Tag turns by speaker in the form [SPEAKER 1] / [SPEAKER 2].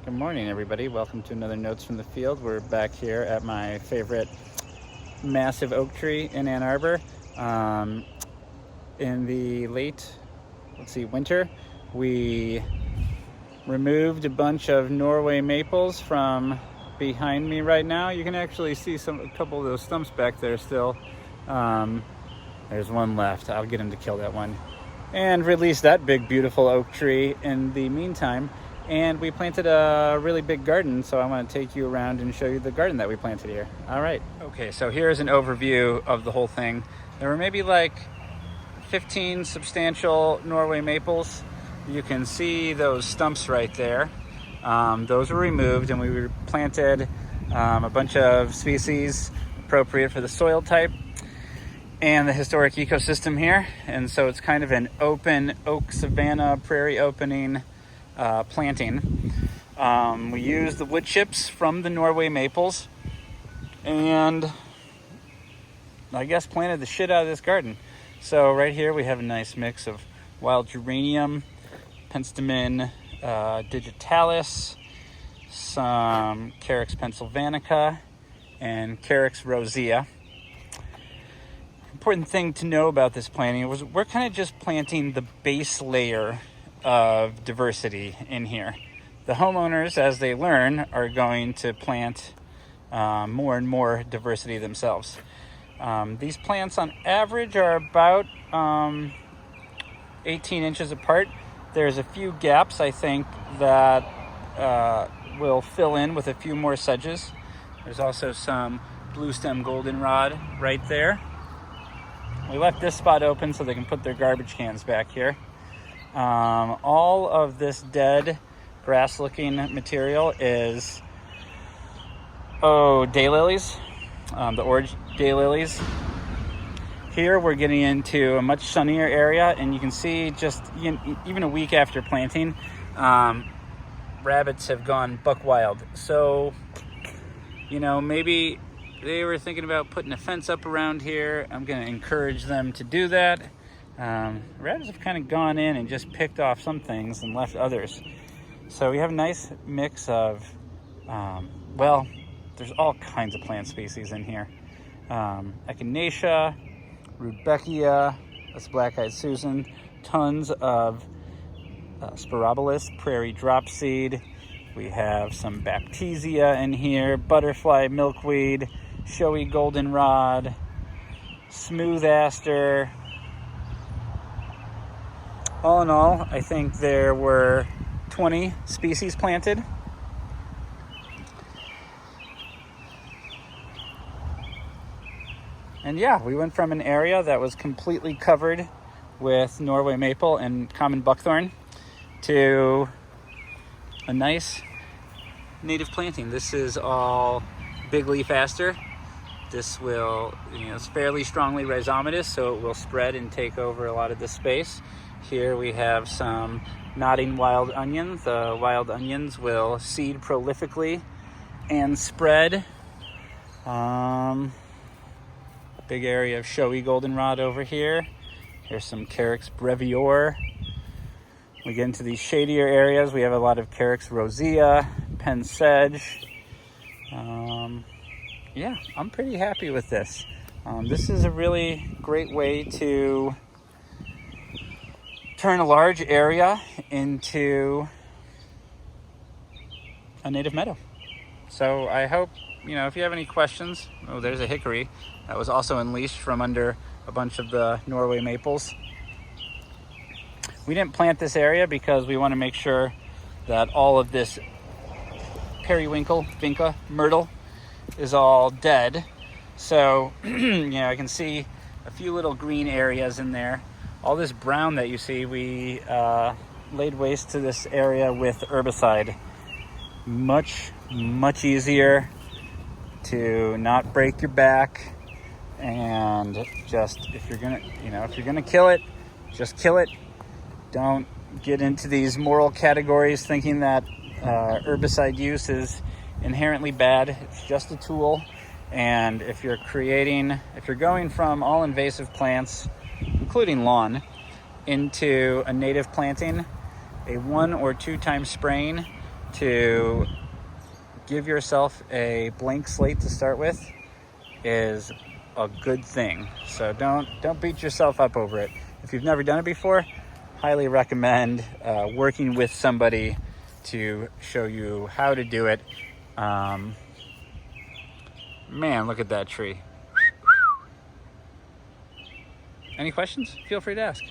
[SPEAKER 1] Good morning, everybody. Welcome to another Notes from the Field. We're back here at my favorite massive oak tree in Ann Arbor. In the late, winter, we removed a bunch of Norway maples from behind me right now. You can actually see a couple of those stumps back there still. There's one left. I'll get him to kill that one. And release that big, beautiful oak tree in the meantime. And we planted a really big garden, so I want to take you around and show you the garden that we planted here. All right. Okay, so here's an overview of the whole thing. There were maybe like 15 substantial Norway maples. You can see those stumps right there. Those were removed, and we planted a bunch of species appropriate for the soil type and the historic ecosystem here. And so it's kind of an open oak savanna prairie opening planting. We used the wood chips from the Norway maples and I guess planted the shit out of this garden. So right here we have a nice mix of wild geranium, penstemon digitalis, some Carex pennsylvanica, and Carex rosea. Important thing to know about this planting was we're kind of just planting the base layer of diversity in here. The homeowners, as they learn, are going to plant more and more diversity themselves. These plants on average are about 18 inches apart. There's a few gaps, I think, that will fill in with a few more sedges. There's also some blue stem goldenrod right there. We left this spot open so they can put their garbage cans back here. All of this dead grass-looking material is daylilies, the orange daylilies. Here we're getting into a much sunnier area, and you can see just even a week after planting, rabbits have gone buck wild. So, maybe they were thinking about putting a fence up around here. I'm going to encourage them to do that. Rabbits have kind of gone in and just picked off some things and left others. So we have a nice mix of, there's all kinds of plant species in here. Echinacea, Rudbeckia, that's black-eyed Susan, tons of Sporobolus, prairie dropseed. We have some Baptisia in here, butterfly milkweed, showy goldenrod, smooth aster. All in all, I think there were 20 species planted. And yeah, we went from an area that was completely covered with Norway maple and common buckthorn to a nice native planting. This is all big leaf aster. This will, it's fairly strongly rhizomatous, so it will spread and take over a lot of the space. Here we have some nodding wild onions. The wild onions will seed prolifically and spread. Big area of showy goldenrod over here. Here's some Carex brevior. We get into these shadier areas. We have a lot of Carex rosea, pen sedge. Yeah, I'm pretty happy with this. This is a really great way to turn a large area into a native meadow. So I hope, if you have any questions, there's a hickory that was also unleashed from under a bunch of the Norway maples. We didn't plant this area because we want to make sure that all of this periwinkle, vinca, myrtle is all dead. So, I can see a few little green areas in there. All this brown that you see, we laid waste to this area with herbicide. Much, much easier to not break your back. And just, if you're gonna kill it, just kill it. Don't get into these moral categories thinking that herbicide use is inherently bad. It's just a tool. And if you're going from all invasive plants, including lawn, into a native planting, a 1 or 2 time spraying to give yourself a blank slate to start with is a good thing. So don't beat yourself up over it. If you've never done it before, highly recommend working with somebody to show you how to do it. Man, look at that tree. Any questions? Feel free to ask.